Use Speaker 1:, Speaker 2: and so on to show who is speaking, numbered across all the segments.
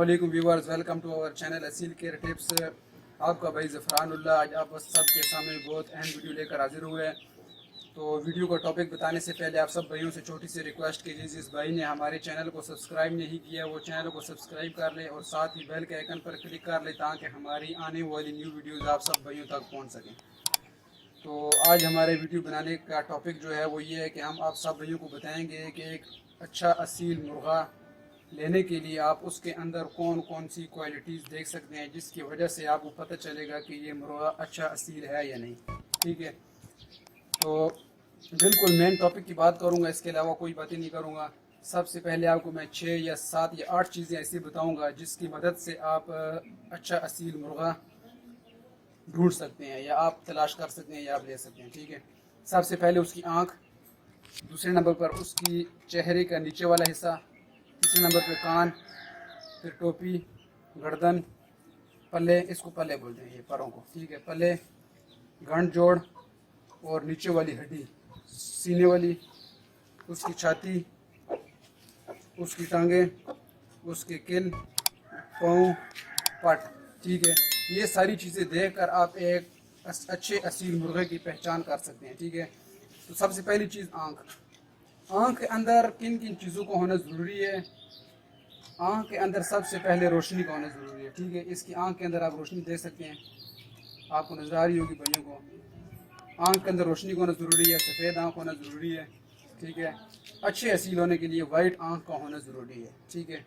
Speaker 1: अस्सलामुअलैकुम viewers, welcome to our channel Aseel care tips. आपका भाई ज़फ़रानुल्लाह आज आप सबके सामने बहुत अहम वीडियो लेकर हाजिर हुए हैं। तो वीडियो का टॉपिक बताने से पहले आप सब भाइयों से छोटी सी रिक्वेस्ट कीजिए, जिस भाई ने हमारे चैनल को सब्सक्राइब नहीं किया वो चैनल को सब्सक्राइब कर ले और साथ ही बेल के आइकन पर क्लिक कर ले ताकि हमारी आने वाली न्यू वीडियोज़ आप सब भाइयों तक पहुँच सकें। तो आज हमारे वीडियो बनाने का टॉपिक जो है वो ये है कि हम आप सब भाइयों को बताएंगे कि एक अच्छा असील मुर्गा लेने के लिए आप उसके अंदर कौन कौन सी क्वालिटीज़ देख सकते हैं जिसकी वजह से आपको पता चलेगा कि ये मुर्गा अच्छा असील है या नहीं। ठीक है, तो बिल्कुल मेन टॉपिक की बात करूंगा, इसके अलावा कोई बातें नहीं करूंगा। सबसे पहले आपको मैं 6 या 7 या 8 चीज़ें ऐसी बताऊंगा जिसकी मदद से आप अच्छा असील मुर्गा ढूंढ सकते हैं या आप तलाश कर सकते हैं या आप ले सकते हैं। ठीक है, सबसे पहले उसकी आँख, दूसरे नंबर पर उसकी चेहरे का नीचे वाला हिस्सा, तीसरे नंबर पे कान, फिर टोपी, गर्दन, पल्ले, इसको पल्ले बोलते हैं ये परों को। ठीक है, पल्ले, गांठ जोड़ और नीचे वाली हड्डी, सीने वाली, उसकी छाती, उसकी टांगें, उसके किल, पाँव, पट। ठीक है, ये सारी चीज़ें देखकर आप एक अच्छे असील मुर्गे की पहचान कर सकते हैं। ठीक है, तो सबसे पहली चीज़ आँख। आँख के अंदर किन किन चीज़ों को होना ज़रूरी है? आँख के अंदर सबसे पहले रोशनी का होना ज़रूरी है। ठीक है, इसकी आँख के अंदर आप रोशनी देख सकते हैं, आपको नज़र आ रही होगी भाइयों को। आँख के अंदर रोशनी का होना ज़रूरी है, सफ़ेद आँख होना ज़रूरी है। ठीक है, अच्छे असील होने के लिए वाइट आँख का होना ज़रूरी है। ठीक है,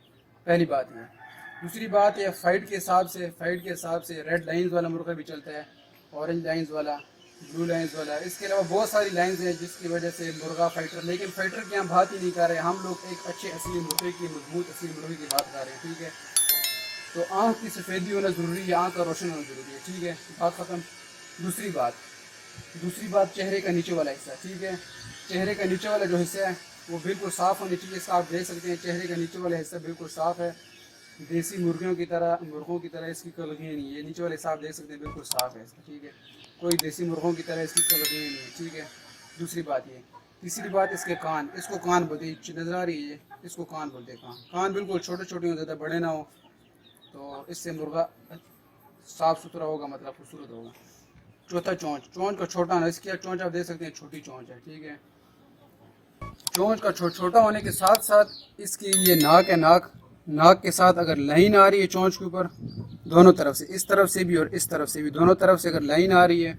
Speaker 1: पहली बात ये। दूसरी बात है फ़ाइट के हिसाब से रेड लाइन्स वाला मुर्गा भी चलता है, ऑरेंज लाइन्स वाला, ब्लू लाइन्स वाला। इसके अलावा बहुत सारी लाइन्स हैं जिसकी वजह से मुर्गा फाइटर, लेकिन फाइटर की हम बात ही नहीं कर रहे, हम लोग एक अच्छे असील मुर्गे की, मजबूत असील मुर्गे की बात कर रहे हैं। ठीक है, तो आँख की सफ़ेदी होना ज़रूरी है, आँख का रोशन होना ज़रूरी है। ठीक है, बात ख़त्म। दूसरी बात चेहरे का नीचे वाला हिस्सा। ठीक है, चेहरे का नीचे वाला जो हिस्सा है वो बिल्कुल साफ़ होना चाहिए। इसका आप देख सकते हैं चेहरे का नीचे वाला हिस्सा बिल्कुल साफ़ है, देसी मुर्गों की तरह इसकी कलगियाँ नहीं है। ये नीचे वाले हिस्सा आप देख सकते हैं बिल्कुल साफ़ है इसका। ठीक है, कोई देसी मुर्गों की तरह इसकी कलगियाँ नहीं है। ठीक है, दूसरी बात ये। तीसरी बात इसके कान, इसको कान बोलते हैं, नज़र आ रही है, इसको कान बोलते हैं। कान बिल्कुल छोटे छोटे हो, ज़्यादा बड़े ना हो, तो इससे मुर्गा साफ़ सुथरा होगा, मतलब खूबसूरत होगा। चौथा चोंच का छोटा ना, इसकी चोंच आप देख सकते हैं छोटी चोंच है। ठीक है, चोंच का छोटा होने के साथ साथ इसकी ये नाक है, नाक के साथ अगर लाइन आ रही है चोंच के ऊपर दोनों तरफ से, इस तरफ से भी और इस तरफ से भी, दोनों तरफ से अगर लाइन आ रही है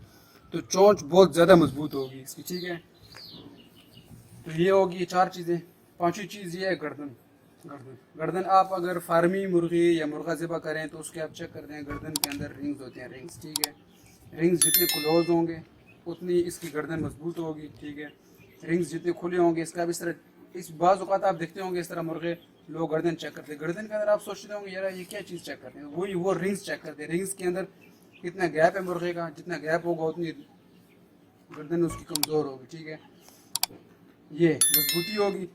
Speaker 1: तो चोंच बहुत ज़्यादा मजबूत होगी इसकी। ठीक है, तो ये होगी 4 चीज़ें। पांचवी चीज़ ये है गर्दन आप अगर फार्मी मुर्गी या मुर्गा ज़िबा करें तो उसके आप चेक करते हैं गर्दन के अंदर रिंग्स होते हैं, रिंग्स। ठीक है, रिंग्स जितने क्लोज होंगे उतनी इसकी गर्दन मजबूत होगी। ठीक है, रिंग्स जितने खुले होंगे इसका अब इस बाज़ औक़ात आप देखते होंगे इस तरह मुर्गे लोग गर्दन चेक करते हैं। गर्दन के अंदर आप सोचते होंगे यार ये क्या चीज़ चेक करते हैं, वही वो रिंग्स चेक करते हैं। रिंग्स के अंदर कितना गैप है मुर्गे का, जितना गैप होगा उतनी गर्दन उसकी कमज़ोर होगी। ठीक है, ये मजबूती होगी।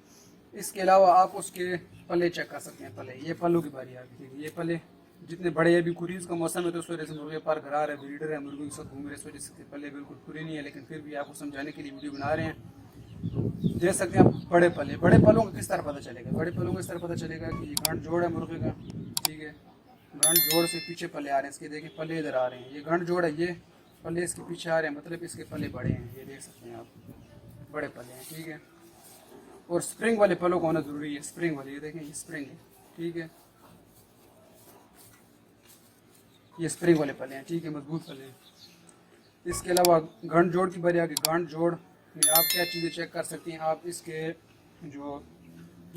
Speaker 1: इसके अलावा आप उसके पल्ले चेक कर सकते हैं। पल्ले, ये पल्लों की बारी आ गई। ठीक है, ये पल्ले जितने बड़े, अभी कुरीज़ का मौसम है तो उस वजह से मुर्गे पर घर आ रहे हैं, ब्रीडर है, मुर्गों के साथ घूम रहे, इस वजह से पल्ले बिल्कुल पूरे नहीं है, लेकिन फिर भी आपको समझाने के लिए वीडियो बना रहे हैं। देख सकते हैं आप बड़े पलों का किस तरह पता चलेगा? बड़े पलों का इस तरह पता चलेगा कि ये गांठ जोड़ है मुर्गे का। ठीक है, गांठ जोड़ से पीछे पल्ले आ रहे हैं इसके, देखिए पल्ले इधर आ रहे हैं, ये गांठ जोड़ है, ये पल्ले इसके पीछे आ रहे हैं, मतलब इसके पल्ले बड़े हैं, ये देख सकते हैं आप, बड़े पल्ले हैं। ठीक है, और स्प्रिंग वाले पलों का होना ज़रूरी है, स्प्रिंग वाले, ये देखें ये स्प्रिंग है। ठीक है, ये स्प्रिंग वाले पल्ले हैं। ठीक है, मजबूत पल्ले हैं। इसके अलावा गांठ जोड़ की बारी आ गई। गांठ जोड़ में आप क्या चीज़ें चेक कर सकते हैं? आप इसके जो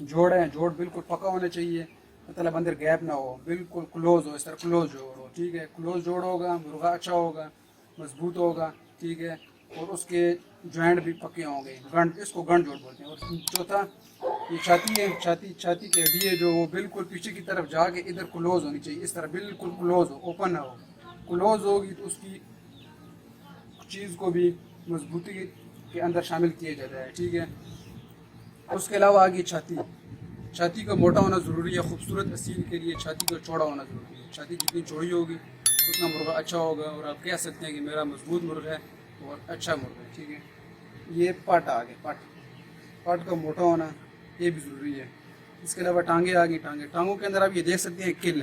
Speaker 1: जोड़ है, जोड़ बिल्कुल पका होना चाहिए, मतलब अंदर गैप ना हो, बिल्कुल क्लोज हो, इस तरह क्लोज जोड़ हो। ठीक है, क्लोज जोड़ होगा मुर्गा अच्छा होगा, मजबूत होगा। ठीक है, और उसके जॉइंट भी पके होंगे, गंठ, इसको गंठ जोड़ बोलते हैं। और चौथा ये छाती है, छाती की हड्डी है जो वो बिल्कुल पीछे की तरफ जाके इधर क्लोज होनी चाहिए, इस तरह बिल्कुल क्लोज हो, ओपन ना हो। क्लोज होगी तो उसकी चीज़ को भी मजबूती के अंदर शामिल किया जाता है। ठीक है, उसके अलावा आगे छाती का मोटा होना ज़रूरी है। खूबसूरत असील के लिए छाती का चौड़ा होना ज़रूरी है। छाती जितनी चौड़ी होगी उतना मुर्गा अच्छा होगा, और आप कह सकते हैं कि मेरा मजबूत मुर्गा है और अच्छा मुर्गा है। ठीक है, ये पट आ गए, पट का मोटा होना ये भी ज़रूरी है। اس کے علاوہ ٹانگیں آ گئی. ٹانگوں کے اندر آپ یہ دیکھ سکتے ہیں کل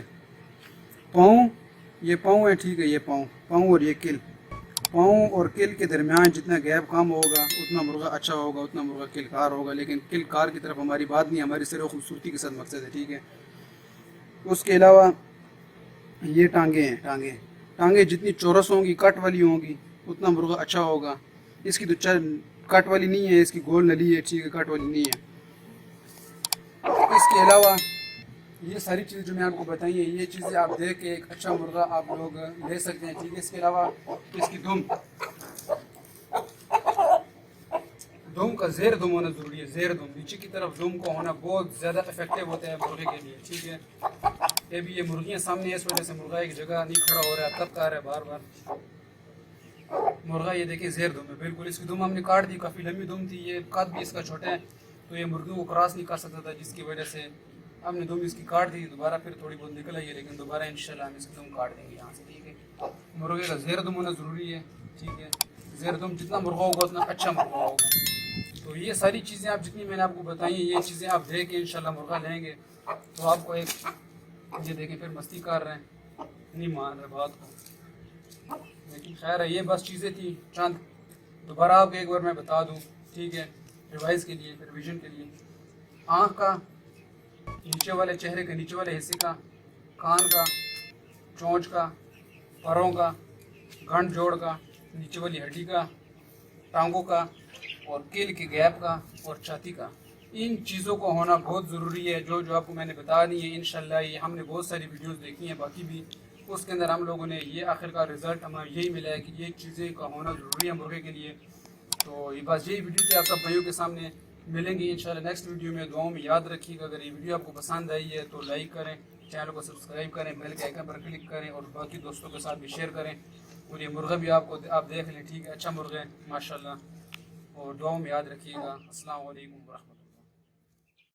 Speaker 1: پاؤں, یہ پاؤں ہے, ٹھیک ہے, یہ پاؤں اور یہ کل. پاؤں اور کل کے درمیان جتنا گیپ کم ہوگا اتنا مرغہ اچھا ہوگا, اتنا مرغہ کل کار ہوگا. لیکن کل کار کی طرف ہماری بات نہیں, ہماری صرف خوبصورتی کے ساتھ مقصد ہے, ٹھیک ہے. اس کے علاوہ یہ ٹانگیں ہیں. ٹانگیں جتنی چورس ہوں گی, کٹ والی ہوں گی, اتنا مرغہ اچھا ہوگا. اس کی تو کٹ والی نہیں ہے, اس کی گول نلی ہے, ٹھیک ہے, کٹ والی نہیں ہے. اس کے علاوہ یہ ساری چیزیں جو میں آپ کو بتائی ہیں, یہ چیزیں آپ دیکھ کے ایک اچھا مرغہ آپ لوگ لے سکتے ہیں, ٹھیک ہے. اس کے علاوہ اس کی دم کا زیر دم ہونا ضروری ہے. زیر دم نیچے کی طرف دم کا ہونا بہت زیادہ افیکٹو ہوتا ہے مرغے کے لیے, ٹھیک ہے. یہ بھی یہ مرغیاں سامنے ہے, اس وجہ سے مرغہ ایک جگہ نہیں کھڑا ہو رہا ہے, تب آ رہا ہے بار بار. مرغہ یہ دیکھیں زیر دم ہے بالکل. اس کی دم ہم نے کاٹ دی, کافی لمبی دم تھی, یہ قد بھی اس کا چھوٹا ہے, تو یہ مرغیوں کو کراس نہیں کر سکتا تھا, جس کی وجہ سے ہم نے دم اس کی کاٹ دی. دوبارہ پھر تھوڑی بہت نکل آئی ہے, لیکن دوبارہ انشاءاللہ ہم اس کی دم کاٹ دیں گے یہاں سے, ٹھیک ہے. مرغے کا زیر دم ہونا ضروری ہے, ٹھیک ہے. زیر دم جتنا مرغہ ہوگا اتنا اچھا مرغہ ہوگا. تو یہ ساری چیزیں آپ جتنی میں نے آپ کو بتائی ہیں, یہ چیزیں آپ دیکھ کے انشاءاللہ مرغہ لیں گے تو آپ کو ایک, یہ دیکھیں پھر مستی کر رہے ہیں, نہیں مان رہے بات کو, لیکن خیر ہے. یہ بس چیزیں تھیں چند, دوبارہ آپ کو ایک بار میں بتا دوں, ٹھیک ہے, ریوائز کے لیے, ریویژن کے لیے. آنکھ کا, نیچے والے چہرے کے نیچے والے حصے کا, کان کا, چونچ کا, پروں کا, گھنٹ جوڑ کا, نیچے والی ہڈی کا, ٹانگوں کا, اور کیل کے گیپ کا, اور چھاتی کا. ان چیزوں کو ہونا بہت ضروری ہے, جو آپ کو میں نے بتا دی ہے. انشاءاللہ یہ ہم نے بہت ساری ویڈیوز دیکھی ہیں باقی بھی, اس کے اندر ہم لوگوں نے یہ آخر کا رزلٹ ہمیں یہی ملا ہے کہ یہ چیزیں کا ہونا ضروری ہے مرغے کے لیے. تو یہ بس یہی ویڈیو تھی, آپ سب بھائیوں کے سامنے ملیں گے انشاءاللہ نیکسٹ ویڈیو میں. دعاؤں میں یاد رکھیے گا. اگر یہ ویڈیو آپ کو پسند آئی ہے تو لائک کریں, چینل کو سبسکرائب کریں, بیل کے آئیکن پر کلک کریں, اور باقی دوستوں کے ساتھ بھی شیئر کریں. اور یہ مرغہ بھی آپ دیکھ لیں, ٹھیک ہے, اچھا مرغہ ہے ماشاءاللہ. اور دعاؤں میں یاد رکھیے گا. السلام علیکم ورحمۃ اللہ.